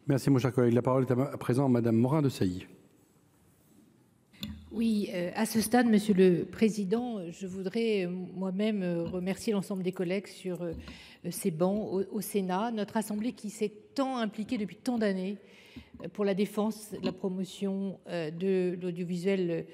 Merci, mon cher collègue. La parole est à présent à Madame Morin-Desailly. Oui, à ce stade, Monsieur le Président, je voudrais moi-même remercier l'ensemble des collègues sur ces bancs au Sénat, notre Assemblée qui s'est tant impliquée depuis tant d'années pour la défense, la promotion de l'audiovisuel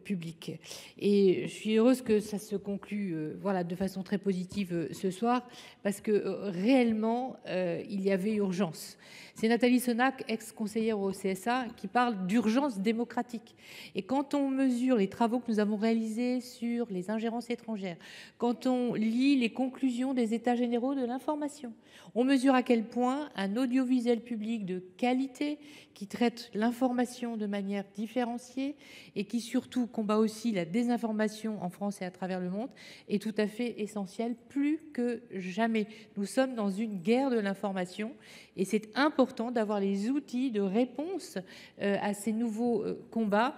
public. Et je suis heureuse que ça se conclue voilà, de façon très positive ce soir, parce que réellement, il y avait urgence. C'est Nathalie Sonac, ex-conseillère au CSA, qui parle d'urgence démocratique. Et quand on mesure les travaux que nous avons réalisés sur les ingérences étrangères, quand on lit les conclusions des États généraux de l'information, on mesure à quel point un audiovisuel public de qualité, qui traite l'information de manière différenciée et qui surtout combat aussi la désinformation en France et à travers le monde, est tout à fait essentiel, plus que jamais. Nous sommes dans une guerre de l'information et c'est important d'avoir les outils de réponse à ces nouveaux combats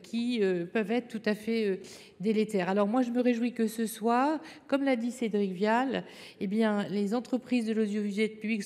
qui peuvent être tout à fait délétères. Alors moi, je me réjouis que ce soir, comme l'a dit Cédric Vial, eh bien, les entreprises de l'audiovisuel public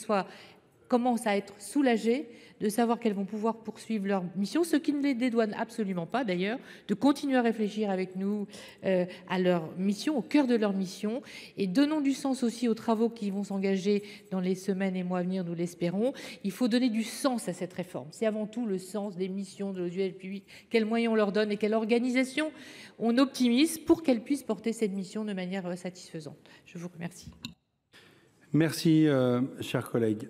commencent à être soulagées de savoir qu'elles vont pouvoir poursuivre leur mission, ce qui ne les dédouane absolument pas d'ailleurs, de continuer à réfléchir avec nous à leur mission, au cœur de leur mission, et donnons du sens aussi aux travaux qui vont s'engager dans les semaines et mois à venir, nous l'espérons. Il faut donner du sens à cette réforme. C'est avant tout le sens des missions de l'audiovisuel public, quels moyens on leur donne et quelle organisation on optimise pour qu'elles puissent porter cette mission de manière satisfaisante. Je vous remercie. Merci, chers collègues.